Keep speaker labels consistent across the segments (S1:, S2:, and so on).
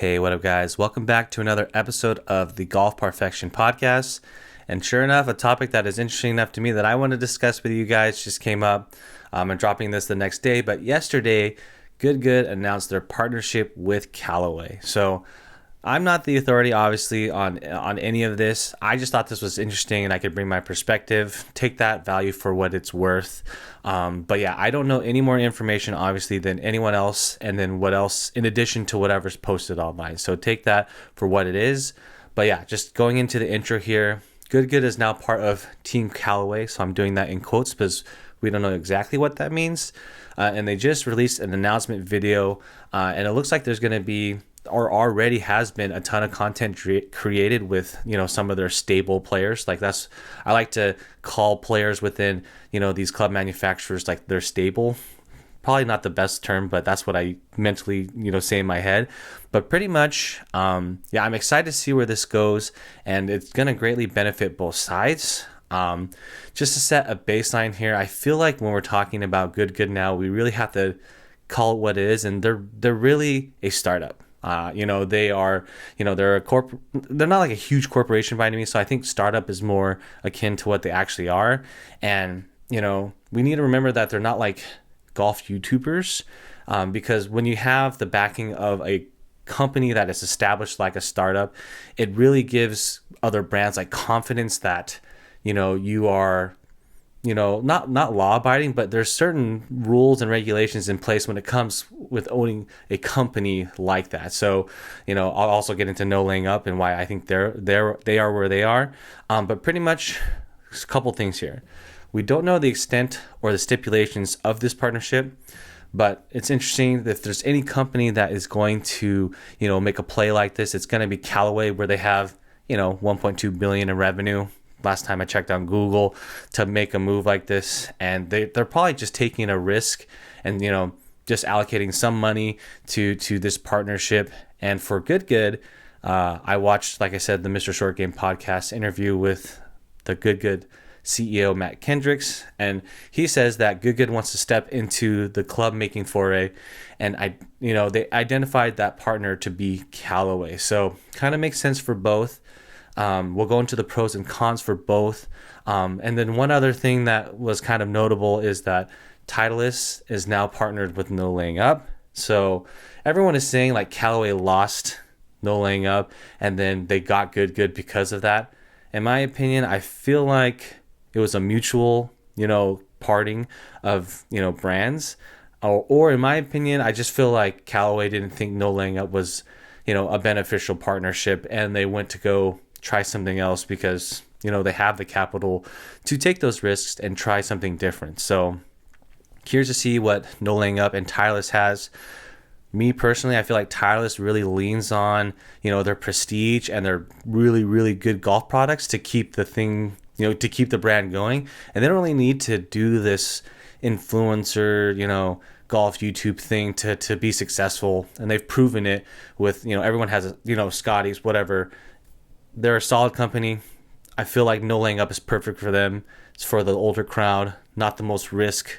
S1: Hey, what up, guys? Welcome back to another episode of the Golf Parfection podcast. And sure enough, a topic that is interesting enough to me that I want to discuss with you guys just came up. I'm dropping this the next day, but yesterday, Good Good announced their partnership with Callaway. So I'm not the authority, obviously, on any of this. I just thought this was interesting and I could bring my perspective, take that value for what it's worth. But yeah, I don't know any more information, obviously, than anyone else, and then what else in addition to whatever's posted online. So take that for what it is. But yeah, just going into the intro here, Good Good is now part of Team Callaway. So I'm doing that in quotes because we don't know exactly what that means. And they just released an announcement video, and it looks like there's going to be, or already has been, a ton of content created with, some of their stable players. Like I like to call players within, these club manufacturers, like they're stable. Probably not the best term, but that's what I mentally, say in my head. But pretty much, I'm excited to see where this goes, and it's going to greatly benefit both sides. Just to set a baseline here, I feel like when we're talking about Good Good now, we really have to call it what it is, and they're really a startup. They are, they're they're not like a huge corporation by any means. So I think startup is more akin to what they actually are. And, we need to remember that they're not like golf YouTubers, because when you have the backing of a company that is established like a startup, it really gives other brands like confidence that, you are, not law abiding, but there's certain rules and regulations in place when it comes with owning a company like that. So, I'll also get into no laying up and why I think they are where they are. But pretty much a couple things here. We don't know the extent or the stipulations of this partnership, but it's interesting that if there's any company that is going to, make a play like this, it's going to be Callaway, where they have, 1.2 billion in revenue. Last time I checked on Google, to make a move like this, and they're probably just taking a risk and just allocating some money to this partnership. And for Good Good, I watched, like I said, the Mr. Short Game podcast interview with the Good Good CEO Matt Kendricks, and he says that Good Good wants to step into the club making foray, and they identified that partner to be Callaway. So kind of makes sense for both. We'll go into the pros and cons for both. And then one other thing that was kind of notable is that Titleist is now partnered with No Laying Up. So everyone is saying like Callaway lost No Laying Up and then they got Good Good because of that. In my opinion, I feel like it was a mutual, parting of, brands. Or in my opinion, I just feel like Callaway didn't think No Laying Up was, a beneficial partnership, and they went to go try something else because, they have the capital to take those risks and try something different. So curious to see what No Laying Up and Titleist has. Me personally, I feel like Titleist really leans on, their prestige and their really, really good golf products to keep the thing, to keep the brand going. And they don't really need to do this influencer, golf YouTube thing to be successful. And they've proven it with, everyone has, Scotties, whatever. They're a solid company. I feel like No Laying Up is perfect for them. It's for the older crowd, not the most risky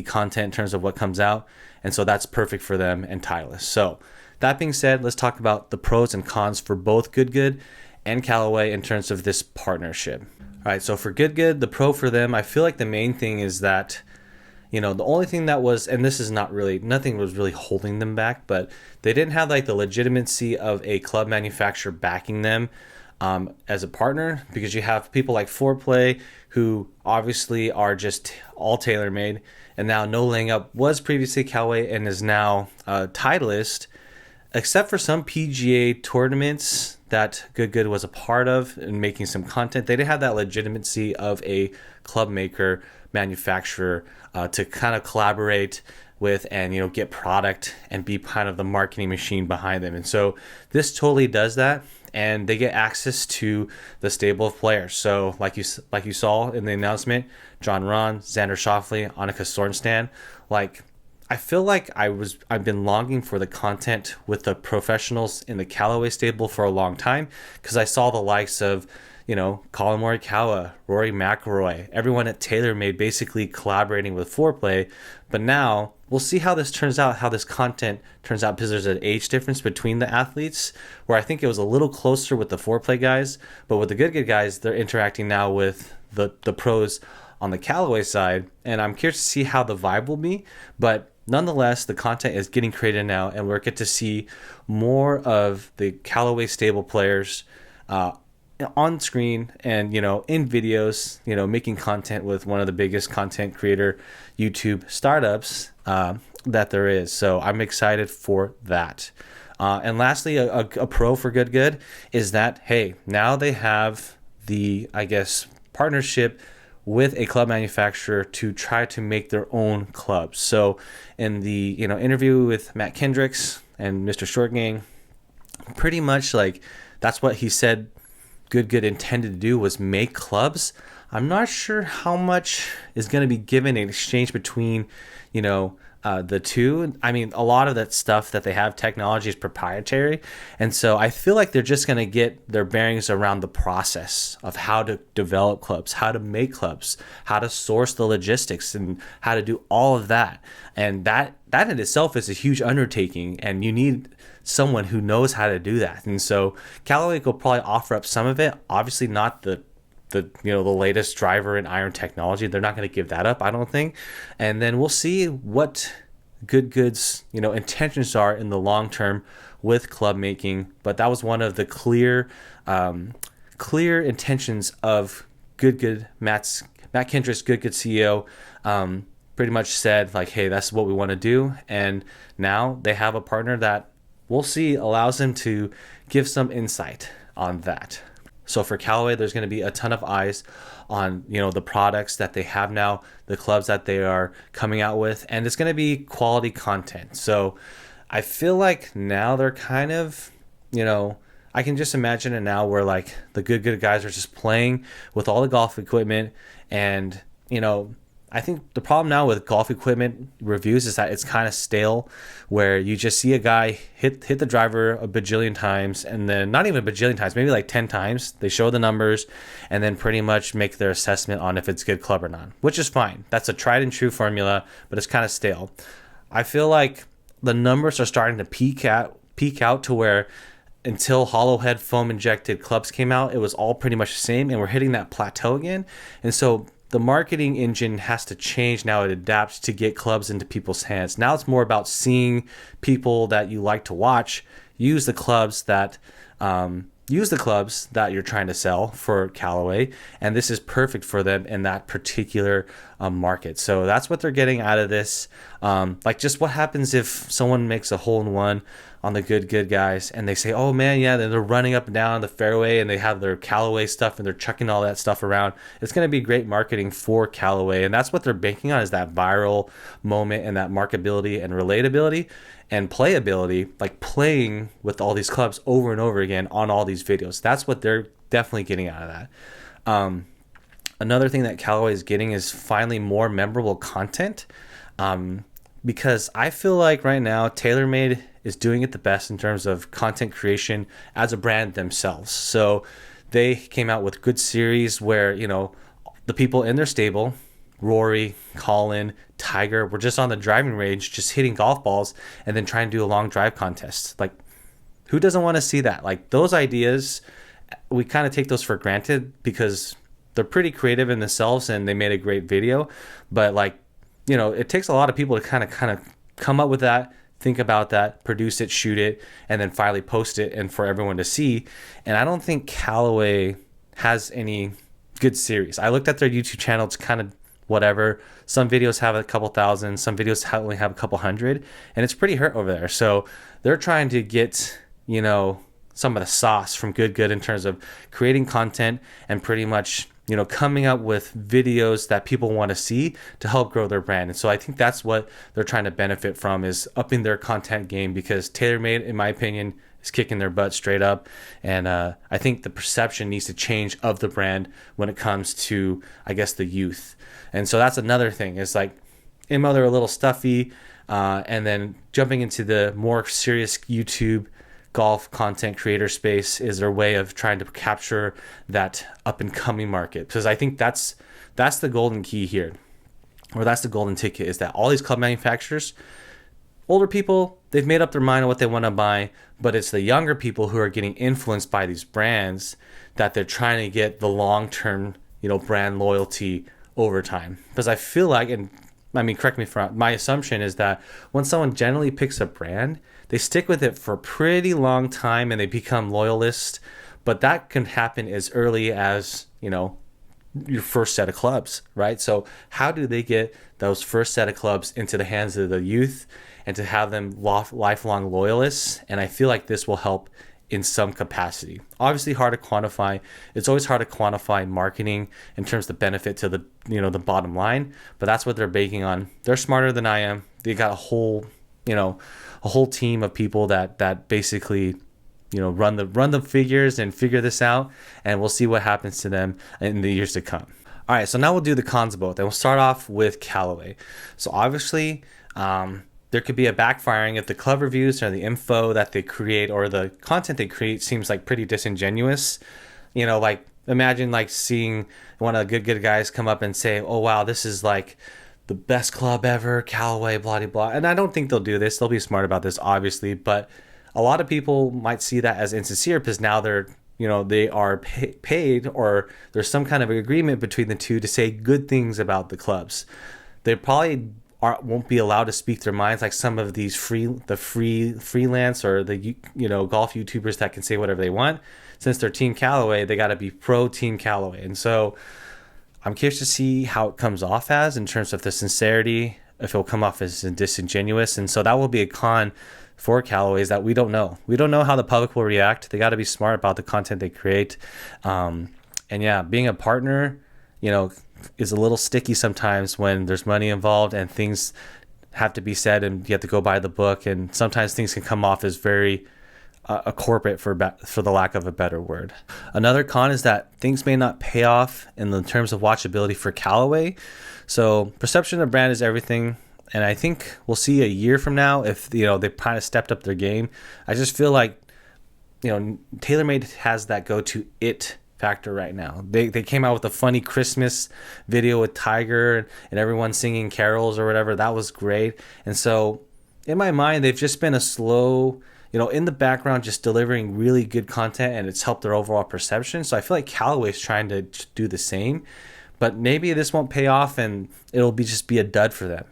S1: content in terms of what comes out. And so that's perfect for them and Titleist. So that being said, let's talk about the pros and cons for both Good Good and Callaway in terms of this partnership. All right, so for Good Good, the pro for them, I feel like the main thing is that, the only thing that was, and this is nothing was really holding them back, but they didn't have like the legitimacy of a club manufacturer backing them as a partner, because you have people like Foreplay who obviously are just all tailor-made, and now No Laying Up was previously Callaway and is now Titleist, except for some PGA tournaments that Good Good was a part of and making some content. They didn't have that legitimacy of a club maker manufacturer to kind of collaborate with and get product and be kind of the marketing machine behind them. And so this totally does that, and they get access to the stable of players. So like you saw in the announcement, John Rahn, Xander Schauffele, Annika Sorenstam, I feel like I've been longing for the content with the professionals in the Callaway stable for a long time, because I saw the likes of, Colin Morikawa, Rory McIlroy, everyone at TaylorMade basically collaborating with Foreplay. But now we'll see how this turns out, how this content turns out, because there's an age difference between the athletes, where I think it was a little closer with the Foreplay guys, but with the Good Good guys, they're interacting now with the pros on the Callaway side, and I'm curious to see how the vibe will be. But nonetheless, the content is getting created now, and we're get to see more of the Callaway stable players on screen and in videos, making content with one of the biggest content creator YouTube startups that there is. So I'm excited for that. And lastly, a pro for Good Good is that, hey, now they have the, I guess, partnership with a club manufacturer to try to make their own clubs. So in the interview with Matt Kendricks and Mr. Short Gang, pretty much like that's what he said Good Good intended to do, was make clubs. I'm not sure how much is going to be given in exchange between the two. I mean, a lot of that stuff that they have, technology, is proprietary. And so I feel like they're just going to get their bearings around the process of how to develop clubs, how to make clubs, how to source the logistics, and how to do all of that. And that in itself is a huge undertaking, and you need someone who knows how to do that. And so Callaway will probably offer up some of it. Obviously not the latest driver and iron technology. They're not going to give that up, I don't think. And then we'll see what Good Good's intentions are in the long term with club making. But that was one of the clear intentions of Good Good. Matt Kendrick's Good Good CEO pretty much said, like, hey, that's what we want to do. And now they have a partner that we'll see allows them to give some insight on that. So for Callaway, there's going to be a ton of eyes on the products that they have now, the clubs that they are coming out with, and it's going to be quality content. So I feel like now they're kind of, I can just imagine it now where like the Good guys are just playing with all the golf equipment, and I think the problem now with golf equipment reviews is that it's kind of stale, where you just see a guy hit the driver a bajillion times, and then not even a bajillion times, maybe like 10 times. They show the numbers and then pretty much make their assessment on if it's a good club or not, which is fine. That's a tried and true formula, but it's kind of stale. I feel like the numbers are starting to peak out to where until hollow head foam injected clubs came out, it was all pretty much the same, and we're hitting that plateau again. And so the marketing engine has to change now. It adapts to get clubs into people's hands. Now it's more about seeing people that you like to watch use the clubs that you're trying to sell for Callaway, and this is perfect for them in that particular market. So that's what they're getting out of this. Like, just what happens if someone makes a hole in one on the Good guys, and they say, oh man, yeah, they're running up and down the fairway, and they have their Callaway stuff, and they're chucking all that stuff around. It's going to be great marketing for Callaway, and that's what they're banking on, is that viral moment and that marketability and relatability and playability, like playing with all these clubs over and over again on all these videos. That's what they're definitely getting out of that. Another thing that Callaway is getting is finally more memorable content, because I feel like right now TaylorMade is doing it the best in terms of content creation as a brand themselves. So they came out with Good Series where, the people in their stable, Rory, Colin, Tiger, were just on the driving range, just hitting golf balls and then trying to do a long drive contest. Like, who doesn't want to see that? Like, those ideas, we kind of take those for granted because they're pretty creative in themselves and they made a great video. But like, it takes a lot of people to kind of come up with that, think about that, produce it, shoot it, and then finally post it and for everyone to see. And I don't think Callaway has any Good Series. I looked at their YouTube channel. It's kind of whatever. Some videos have a couple thousand, some videos only have a couple hundred, and it's pretty hurt over there. So they're trying to get, some of the sauce from Good in terms of creating content and pretty much, coming up with videos that people want to see to help grow their brand. And so I think that's what they're trying to benefit from, is upping their content game, because TaylorMade, in my opinion, is kicking their butt straight up. And I think the perception needs to change of the brand when it comes to, I guess, the youth. And so that's another thing, is like, they're a little stuffy, and then jumping into the more serious YouTube golf content creator space is their way of trying to capture that up and coming market. Because I think that's the golden key here, or that's the golden ticket, is that all these club manufacturers, older people, they've made up their mind on what they want to buy, but it's the younger people who are getting influenced by these brands that they're trying to get the long-term, brand loyalty over time. Because I feel like, and I mean, correct me if I'm wrong, my assumption is that when someone generally picks a brand, they stick with it for a pretty long time and they become loyalists. But that can happen as early as, your first set of clubs, right? So how do they get those first set of clubs into the hands of the youth and to have them lifelong loyalists? And I feel like this will help in some capacity. Obviously hard to quantify. It's always hard to quantify marketing in terms of the benefit to the, the bottom line, but that's what they're banking on. They're smarter than I am. They got a whole team of people that basically run the figures and figure this out, and we'll see what happens to them in the years to come. All right, so now we'll do the cons of both, and we'll start off with Callaway. So obviously, there could be a backfiring if the club reviews or the info that they create or the content they create seems like pretty disingenuous. Like imagine like seeing one of the good guys come up and say, "Oh wow, this is like the best club ever, Callaway, blah blah blah." And I don't think they'll do this. They'll be smart about this, obviously, but a lot of people might see that as insincere because now they are paid, or there's some kind of agreement between the two to say good things about the clubs. They probably won't be allowed to speak their minds like some of these freelance or the golf YouTubers that can say whatever they want. Since they're Team Callaway, they got to be pro Team Callaway. And so I'm curious to see how it comes off as in terms of the sincerity, if it'll come off as disingenuous. And so that will be a con for Callaway, is that we don't know. We don't know how the public will react. They got to be smart about the content they create. And yeah, being a partner, is a little sticky sometimes when there's money involved and things have to be said and you have to go by the book. And sometimes things can come off as very a corporate, for the lack of a better word. Another con is that things may not pay off in the terms of watchability for Callaway. So perception of brand is everything. And I think we'll see a year from now if they kind of stepped up their game. I just feel like TaylorMade has that go-to it factor right now. They came out with a funny Christmas video with Tiger and everyone singing carols or whatever. That was great. And so in my mind, they've just been a slow, in the background, just delivering really good content, and it's helped their overall perception. So I feel like Callaway's trying to do the same. But maybe this won't pay off and it'll just be a dud for them.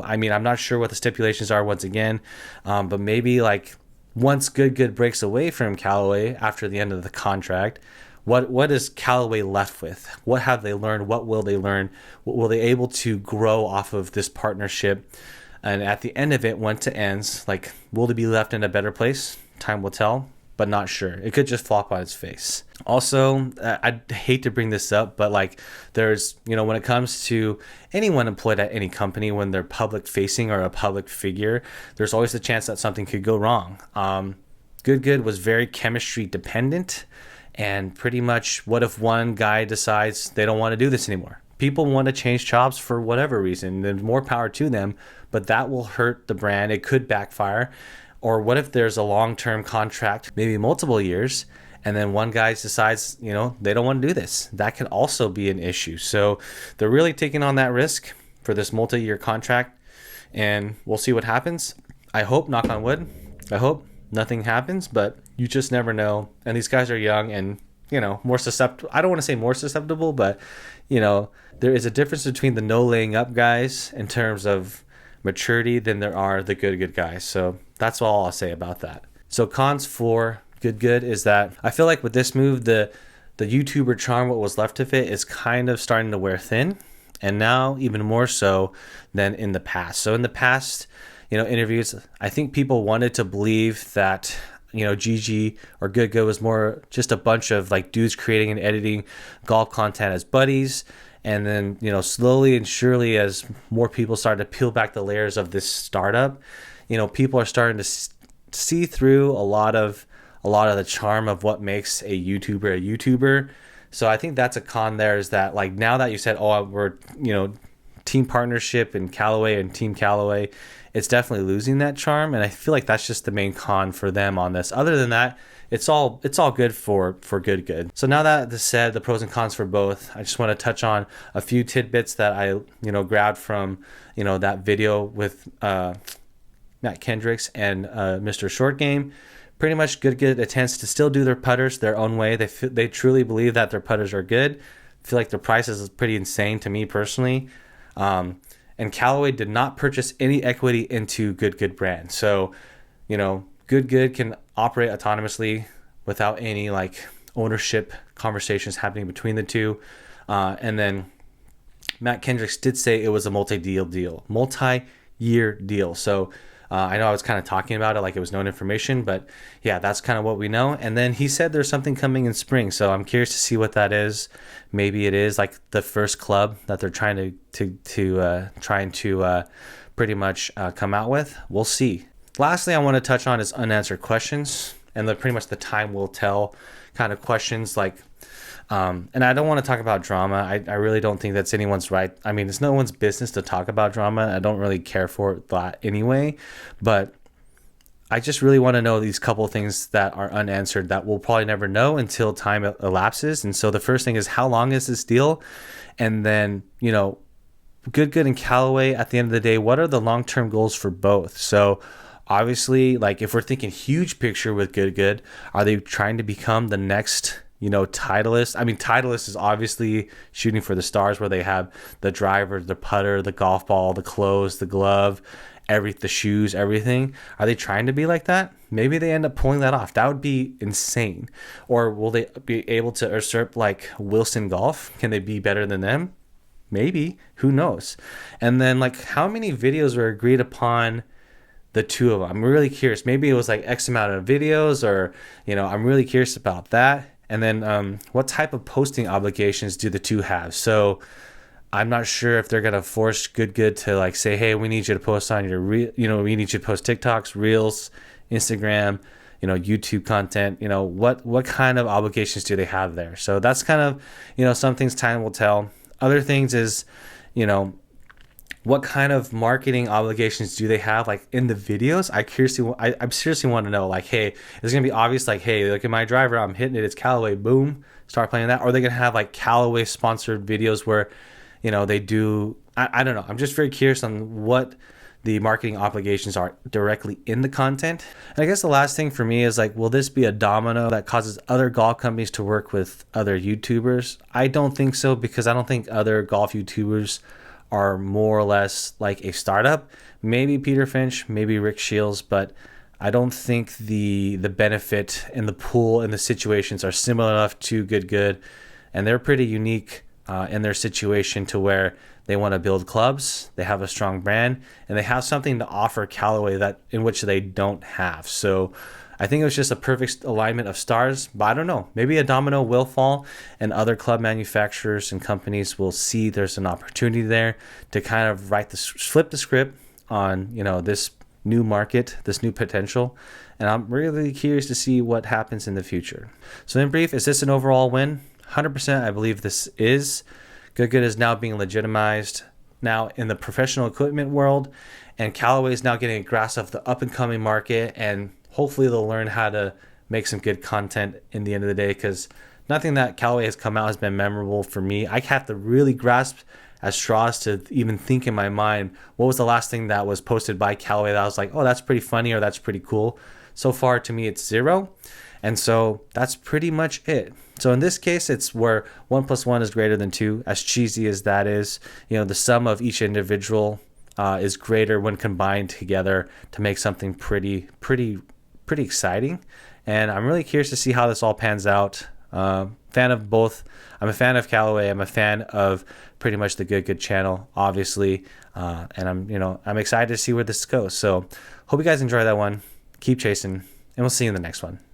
S1: I mean, I'm not sure what the stipulations are once again, but maybe like once Good breaks away from Callaway after the end of the contract, what is Callaway left with? What have they learned? What will they learn? Will they able to grow off of this partnership? And at the end of it, once it ends, like, will they be left in a better place? Time will tell, but not sure. It could just flop on its face. Also, I hate to bring this up, but like there's, when it comes to anyone employed at any company, when they're public facing or a public figure, there's always the chance that something could go wrong. Good was very chemistry dependent, and pretty much what if one guy decides they don't want to do this anymore? People want to change jobs for whatever reason, then more power to them, but that will hurt the brand. It could backfire. Or what if there's a long-term contract, maybe multiple years, and then one guy decides, they don't want to do this? That can also be an issue. So they're really taking on that risk for this multi-year contract, and we'll see what happens. I hope, knock on wood, I hope nothing happens, but you just never know. And these guys are young and, more susceptible. I don't want to say more susceptible, but, there is a difference between the no laying up guys in terms of maturity than there are the good guys. So that's all I'll say about that. So cons for Good is that I feel like with this move, the YouTuber charm, what was left of it, is kind of starting to wear thin, and now even more so than in the past. So in the past, interviews, I think people wanted to believe that GG or Good was more just a bunch of like dudes creating and editing golf content as buddies. And then, slowly and surely, as more people started to peel back the layers of this startup, people are starting to see through a lot of the charm of what makes a YouTuber. So I think that's a con there, is that like now that you said, oh, we're, team partnership and Callaway and Team Callaway, it's definitely losing that charm. And I feel like that's just the main con for them on this. Other than that, it's all good for Good Good. So now that this said, the pros and cons for both, I just want to touch on a few tidbits that I grabbed from that video with Matt Kendricks and Mr. Short Game. Pretty much Good Good attempts to still do their putters their own way. They truly believe that their putters are good. I feel like their prices is pretty insane to me personally. And Callaway did not purchase any equity into Good Good brand. So, Good Good can operate autonomously without any like ownership conversations happening between the two. And then Matt Kendricks did say it was a multi-year deal. So I know I was kind of talking about it like it was known information, but yeah, that's kind of what we know. And then he said there's something coming in spring, so I'm curious to see what that is. Maybe it is like the first club that they're trying to pretty much come out with. We'll see. Lastly, I want to touch on is unanswered questions, and pretty much the time will tell kind of questions like. And I don't want to talk about drama. I really don't think that's anyone's right. I mean, it's no one's business to talk about drama. I don't really care for that anyway. But I just really want to know these couple of things that are unanswered that we'll probably never know until time elapses. And so the first thing is, how long is this deal? And then, Good Good and Callaway, at the end of the day, what are the long-term goals for both? So obviously, like if we're thinking huge picture with Good Good, are they trying to become the next Titleist? I mean, Titleist is obviously shooting for the stars, where they have the driver, the putter, the golf ball, the clothes, the glove, the shoes, everything. Are they trying to be like that? Maybe they end up pulling that off. That would be insane. Or will they be able to usurp like Wilson Golf? Can they be better than them? Maybe. Who knows? And then like how many videos were agreed upon the two of them? I'm really curious. Maybe it was like X amount of videos, or I'm really curious about that. And then what type of posting obligations do the two have? So I'm not sure if they're going to force Good Good to like say, hey, we need you to post on your we need you to post TikToks, Reels, Instagram, YouTube content. What kind of obligations do they have there? So that's kind of, some things time will tell. Other things is, what kind of marketing obligations do they have like in the videos? I seriously want to know, like, hey, it's gonna be obvious, like, hey, look at my driver, I'm hitting it, it's Callaway, boom, start playing that. Or are they gonna have like Callaway sponsored videos where they do, I don't know. I'm just very curious on what the marketing obligations are directly in the content. And I guess the last thing for me is like, will this be a domino that causes other golf companies to work with other YouTubers? I don't think so, because I don't think other golf YouTubers are more or less like a startup. Maybe Peter Finch, maybe Rick Shields, but I don't think the benefit and the pool and the situations are similar enough to Good Good, and they're pretty unique in their situation to where they want to build clubs, they have a strong brand, and they have something to offer Callaway that in which they don't have. So I think it was just a perfect alignment of stars, but I don't know. Maybe a domino will fall and other club manufacturers and companies will see there's an opportunity there to kind of flip the script on, this new market, this new potential. And I'm really curious to see what happens in the future. So in brief, is this an overall win? 100%, I believe this is. Good Good is now being legitimized now in the professional equipment world, and Callaway is now getting a grasp of the up and coming market, and hopefully they'll learn how to make some good content in the end of the day, because nothing that Callaway has come out has been memorable for me. I have to really grasp at straws to even think in my mind, what was the last thing that was posted by Callaway that I was like, oh, that's pretty funny, or that's pretty cool. So far, to me, it's zero. And so that's pretty much it. So in this case, it's where 1 + 1 is greater than 2. As cheesy as that is, the sum of each individual is greater when combined together to make something pretty exciting. And I'm really curious to see how this all pans out. Fan of both. I'm a fan of Callaway. I'm a fan of pretty much the Good Good channel, obviously. And I'm excited to see where this goes. So hope you guys enjoy that one. Keep chasing, and we'll see you in the next one.